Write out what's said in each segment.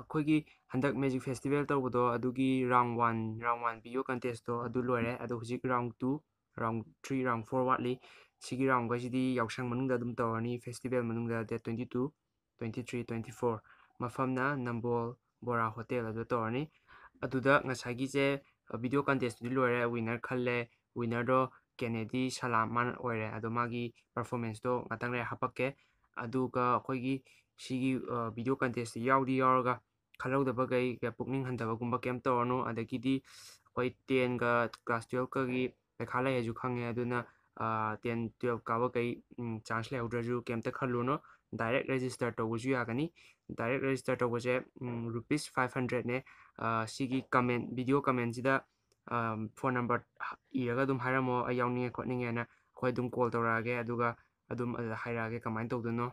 ꯑꯩꯈꯣꯏꯒꯤ ꯍꯟꯗꯛ magic festival ꯇꯧꯕꯗꯣ ꯑꯗꯨꯒꯤ ꯔꯥꯎꯟ 1 ꯚꯤꯗꯤꯑꯣ ꯀꯟꯇꯦꯁꯇꯣ ꯑꯗꯨ ꯂꯣꯏꯔꯦ ꯑꯗꯣ ꯍꯧꯖꯤꯛ ꯔꯥꯎꯟ 2 ꯔꯥꯎꯟ 3 ꯔꯥꯎꯟ 4 ꯋꯥꯠꯂꯤ ꯁꯤꯒꯤ ꯔꯥꯎꯟꯒꯩꯁꯤꯗꯤ ꯌꯥꯎꯁꯪ ꯃꯅꯨꯡꯗ ꯑꯗꯨꯝ ꯇꯧꯔꯅꯤ ꯐꯦꯁꯇꯤꯚꯦꯜ ꯃꯅꯨꯡꯗ ꯗꯦꯠ 22 23 24 ꯃꯐꯝꯅ ꯅꯝꯕꯣꯜ ꯕꯣꯔꯥ ꯍꯣꯇꯦꯜ ꯑꯗꯨ ꯇꯧꯔꯅꯤ ꯑꯗꯨꯗ ꯉꯁꯥꯏꯒꯤꯁꯦ ꯚꯤꯗꯤꯑꯣ ꯀꯟꯇꯦꯁꯇꯨꯗꯤ ꯂꯣꯏꯔꯦ ꯋꯤꯟꯅꯔ ꯈꯜꯂꯦ ꯋꯤꯟꯅꯔꯗꯣ ꯀꯦꯅꯦꯗꯤ ꯁꯂꯥꯝ ꯃꯥꯅ ꯑꯣꯏꯔꯦ ꯑꯗꯣ ꯃꯥꯒꯤ ꯄꯔꯐꯣꯔꯃꯦꯟꯁꯇꯣ ꯉꯥꯛꯇꯪ ꯂꯩꯔ ꯍꯥꯞꯄꯛꯀꯦ ꯑꯗꯨꯒ ꯑꯩꯈꯣꯏꯒꯤ ꯁꯤꯒꯤ ꯚꯤꯗꯤꯑꯣ ꯀꯟꯇꯦꯁꯇꯤ ꯌꯥꯎꯔꯒ ꯈꯜꯍꯧꯗꯕꯈꯩ ꯄꯨꯛꯅꯤꯡ ꯍꯟꯊꯕꯒꯨꯝꯕ ꯀꯩꯝ ꯇꯧꯔꯅꯨ ꯑꯗꯒꯤꯗꯤ ꯑꯩꯈꯣꯏ 10ꯒ ꯀ꯭ꯂꯥꯁ 12ꯀꯒꯤ ꯄꯩꯈꯥ ꯂꯩꯔꯁꯨ ꯈꯪꯉꯦ ꯑꯗꯨꯅ 10 12 ꯀꯥꯕꯈꯩ ꯆꯥꯟꯁ ꯂꯩꯍꯧꯗ꯭ꯔꯁꯨ ꯀꯩꯝꯇ ꯈꯜꯂꯨꯅꯨ ꯗꯥꯏꯔꯦꯛ ꯔꯦꯖꯤꯁꯇꯔ ꯇꯧꯕꯁꯨ ꯌꯥꯒꯅꯤ ꯗꯥꯏꯔꯦꯛ ꯔꯦꯖꯤꯁꯇꯔ ꯇꯧꯕꯁꯦ ꯔꯨꯄꯤꯁ 500ꯅꯦ ꯁꯤꯒꯤ ꯀꯃꯦꯟ ꯚꯤꯗꯤꯑꯣ ꯀꯃꯦꯟꯁꯤꯗ ꯐꯣꯟ ꯅꯝꯕꯔ ꯏꯔꯒ ꯑꯗꯨꯝ ꯍꯥꯏꯔꯝꯃꯣ ꯑꯩ ꯌꯥꯎꯅꯤꯡꯉꯦ ꯈꯣꯠꯅꯤꯡꯉꯦꯅ ꯑꯩꯈꯣꯏ ꯑꯗꯨꯝ ꯀꯣꯜ ꯇꯧꯔꯛꯑꯒꯦ ꯑꯗꯨꯒ ꯑꯗꯨꯝ ꯑꯗꯨꯗ ꯍꯥꯏꯔꯛꯑꯒꯦ ꯀꯃꯥꯏꯅ ꯇꯧꯗꯣꯏꯅꯣ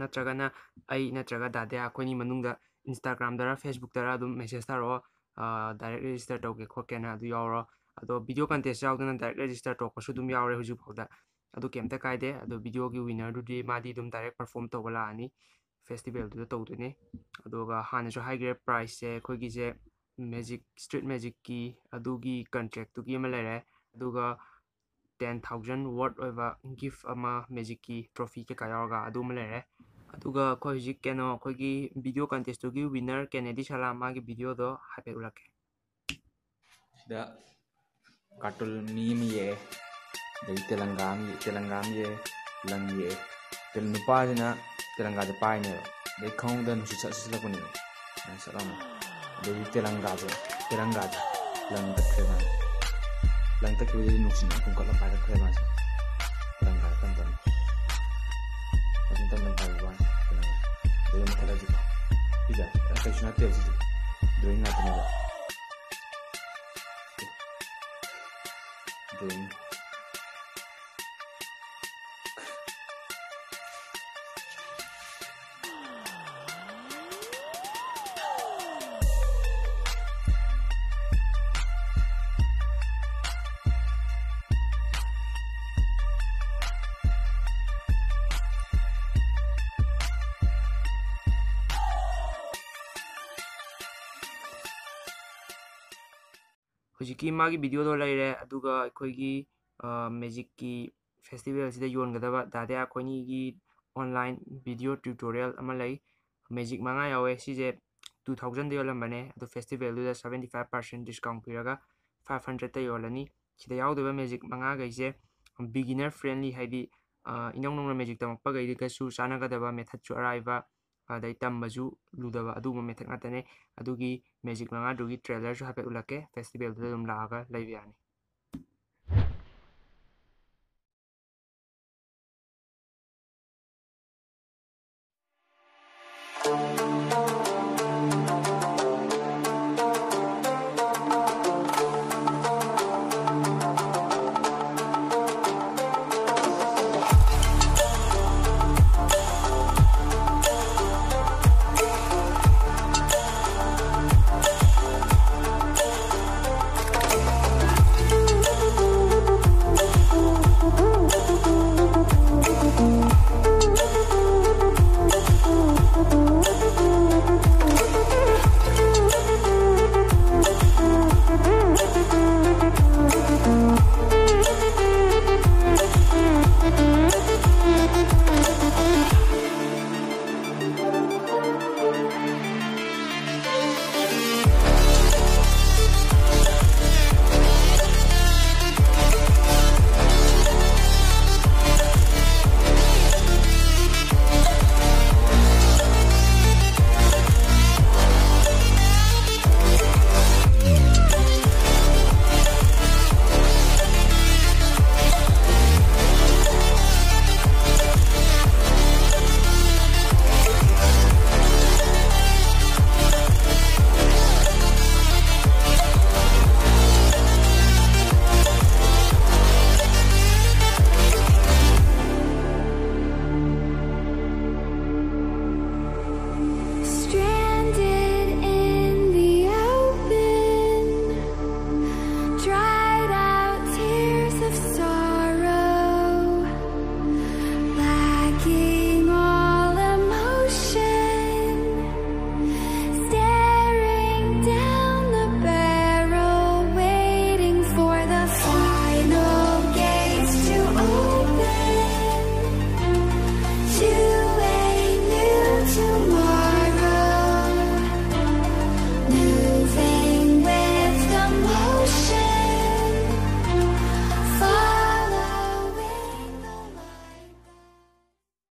ꯅꯠꯇ꯭ꯔꯒꯅ ꯑꯩ ꯅꯠꯇ꯭ꯔꯒ ꯗꯥꯗꯤꯌꯥ ꯑꯩꯈꯣꯏꯅꯤ ꯃꯅꯨꯡꯗ ꯏꯟꯁꯇꯥꯒ꯭ꯔꯥꯝꯗꯔ ꯐꯦꯁꯕꯨꯛꯇꯔ ꯑꯗꯨꯝ ꯃꯦꯁꯦꯖ ꯊꯥꯔꯛꯑꯣ ꯗꯥꯏꯔꯦꯛ ꯔꯦꯖꯤꯁꯇꯔ ꯇꯧꯒꯦ ꯈꯣꯠꯀꯦꯅ ꯑꯗꯨ ꯌꯥꯎꯔꯣ ꯑꯗꯣ ꯚꯤꯗꯤꯑꯣ ꯀꯟꯇꯦꯁ ꯌꯥꯎꯗꯅ ꯗꯥꯏꯔꯦꯛ ꯔꯦꯖꯤꯁꯇꯔ ꯇꯧꯔꯛꯄꯁꯨ ꯑꯗꯨꯝ ꯌꯥꯎꯔꯦ ꯍꯧꯖꯤꯛꯐꯥꯎꯗ ꯑꯗꯨ ꯀꯩꯝꯇ ꯀꯥꯏꯗꯦ ꯑꯗꯣ ꯚꯤꯗꯤꯑꯣꯒꯤ ꯋꯤꯟꯅꯔꯗꯨꯗꯤ ꯃꯥꯗꯤ ꯑꯗꯨꯝ ꯗꯥꯏꯔꯦꯛ ꯄꯔꯐꯣꯝ ꯇꯧꯕ ꯂꯥꯛꯑꯅꯤ ꯐꯦꯁꯇꯤꯚꯦꯜꯗꯨꯗ ꯇꯧꯗꯣꯏꯅꯦ ꯑꯗꯨꯒ ꯍꯥꯟꯅꯁꯨ ꯍꯥꯏꯈ꯭ꯔꯦ ꯄ꯭ꯔꯥꯏꯁꯁꯦ ꯑꯩꯈꯣꯏꯒꯤꯁꯦ ꯃꯦꯖꯤꯛ ꯁ꯭ꯇ꯭ꯔꯤꯠ ꯃꯦꯖꯤꯛꯀꯤ ꯑꯗꯨꯒꯤ ꯀꯟꯇ꯭ꯔꯦꯛꯇꯨꯒꯤ ꯑꯃ ꯂꯩꯔꯦ ꯑꯗꯨꯒ 10,000 ꯋꯥꯔꯠ ꯑꯣꯏꯕ ꯒꯤꯐ ꯑꯃ ꯃꯦꯖꯤꯛꯀꯤ ꯇ꯭ꯔꯣꯐꯤ ꯀꯩꯀꯥ ꯌꯥꯎꯔꯒ ꯑꯗꯨ ꯑꯃ ꯂꯩꯔꯦ ꯑꯗꯨꯒ ꯑꯩꯈꯣꯏ ꯍꯧꯖꯤꯛ ꯀꯩꯅꯣ ꯑꯩꯈꯣꯏꯒꯤ ꯚꯤꯗꯤꯑꯣ ꯀꯟꯇꯦꯁꯇꯨꯒꯤ ꯋꯤꯟꯅꯔ ꯀꯦꯅꯦꯗꯤ ꯁꯂꯥꯝ ꯃꯥꯒꯤ ꯚꯤꯗꯤꯑꯣꯗꯣ ꯍꯥꯏꯐꯦꯠ ꯎꯠꯂꯛꯀꯦ ꯁꯤꯗ ꯀꯥꯔꯇꯨꯟ ꯃꯤ ꯑꯃ ꯌꯦꯛꯑꯦ ꯑꯗꯒꯤ ꯇꯦꯂꯪꯒꯥ ꯑꯃ ꯌꯦꯛꯑꯦ ꯂꯪ ꯌꯦꯛꯑꯦ ꯅꯨꯄꯥꯁꯤꯅ ꯇꯦꯂꯪꯒꯥꯁꯦ ꯄꯥꯏꯅꯦꯕ ꯑꯗꯩ ꯈꯪꯍꯧꯗꯅ ꯅꯨꯡꯁꯤꯠ ꯁꯤꯠꯂꯛꯄꯅꯦꯕ ꯆꯠꯂꯝꯃꯦ ꯑꯗꯒꯤ ꯇꯦꯂꯪꯒꯥꯁꯦ ꯂꯪ ꯇꯠꯈ꯭ꯔꯦ ꯃꯥꯁꯦ ꯂꯪ ꯇꯠꯈꯤꯕꯗꯒꯤ ꯅꯨꯡꯁꯤꯠꯅ ꯀꯨꯝꯈꯠꯂ ꯄꯥꯏꯔꯛꯈ꯭ꯔꯦ ꯃꯥꯁꯦ ꯇꯦꯂꯪꯒꯥ ꯇꯞ ꯇꯞꯅ ꯄꯥꯏꯕ ꯋꯥꯅꯤ ꯇꯦꯂꯪꯒꯥ ꯑꯗꯨꯒ ꯃꯨꯠꯊꯠꯂꯁꯤꯀꯣ ꯁꯤꯗ ꯀꯩꯁꯨ ꯅꯠꯇꯦ ꯁꯤꯁꯦ ꯗ꯭ꯔꯣꯌꯤꯡ ꯉꯥꯛꯇꯅꯦꯕ drawing. ꯍꯧꯖꯤꯛꯀꯤ ꯃꯥꯒꯤ ꯚꯤꯗꯤꯑꯣꯗꯣ ꯂꯩꯔꯦ ꯑꯗꯨꯒ ꯑꯩꯈꯣꯏꯒꯤ ꯃꯦꯖꯤꯛꯀꯤ ꯐꯦꯁꯇꯤꯚꯦꯜꯁꯤꯗ ꯌꯣꯟꯒꯗꯕ ꯗꯥꯗꯤꯌꯥ ꯑꯩꯈꯣꯏꯅꯤꯒꯤ ꯑꯣꯟꯂꯥꯏꯟ ꯚꯤꯗꯤꯑꯣ ꯇ꯭ꯌꯨꯇꯣꯔꯤꯌꯦꯜ ꯑꯃ ꯂꯩ ꯃꯦꯖꯤꯛ 5 ꯌꯥꯎꯋꯦ ꯁꯤꯁꯦ 2000ꯗ ꯌꯣꯜꯂꯝꯕꯅꯦ ꯑꯗꯣ ꯐꯦꯁꯇꯤꯚꯦꯜꯗꯨꯗ 75% ꯗꯤꯁꯀꯥꯎꯟ ꯄꯤꯔꯒ 500ꯇ ꯌꯣꯜꯂꯅꯤ ꯁꯤꯗ ꯌꯥꯎꯗꯣꯏꯕ ꯃꯦꯖꯤꯛ 5ꯒꯩꯁꯦ ꯕꯤꯒꯤꯅꯔ ꯐ꯭ꯔꯦꯟꯂꯤ ꯍꯥꯏꯗꯤ ꯏꯅꯧ ꯅꯧꯅ ꯃꯦꯖꯤꯛ ꯇꯝꯃꯛꯄꯒꯩꯗꯒꯁꯨ ꯆꯥꯟꯅꯒꯗꯕ ꯃꯦꯊꯠꯁꯨ ꯑꯔꯥꯏꯕ ꯑꯗꯩ ꯇꯝꯕꯁꯨ ꯂꯨꯗꯕ ꯑꯗꯨꯒꯨꯝꯕ ꯃꯦꯊꯠ ꯉꯥꯛꯇꯅꯦ ꯑꯗꯨꯒꯤ ꯃꯦꯖꯤꯛ 5ꯗꯨꯒꯤ ꯇ꯭ꯔꯦꯂꯔꯁꯨ ꯍꯥꯏꯐꯦꯠ ꯎꯠꯂꯛꯀꯦ ꯐꯦꯁꯇꯤꯚꯦꯜꯗꯨꯗ ꯑꯗꯨꯝ ꯂꯥꯛꯑꯒ ꯂꯩꯕ ꯌꯥꯅꯤ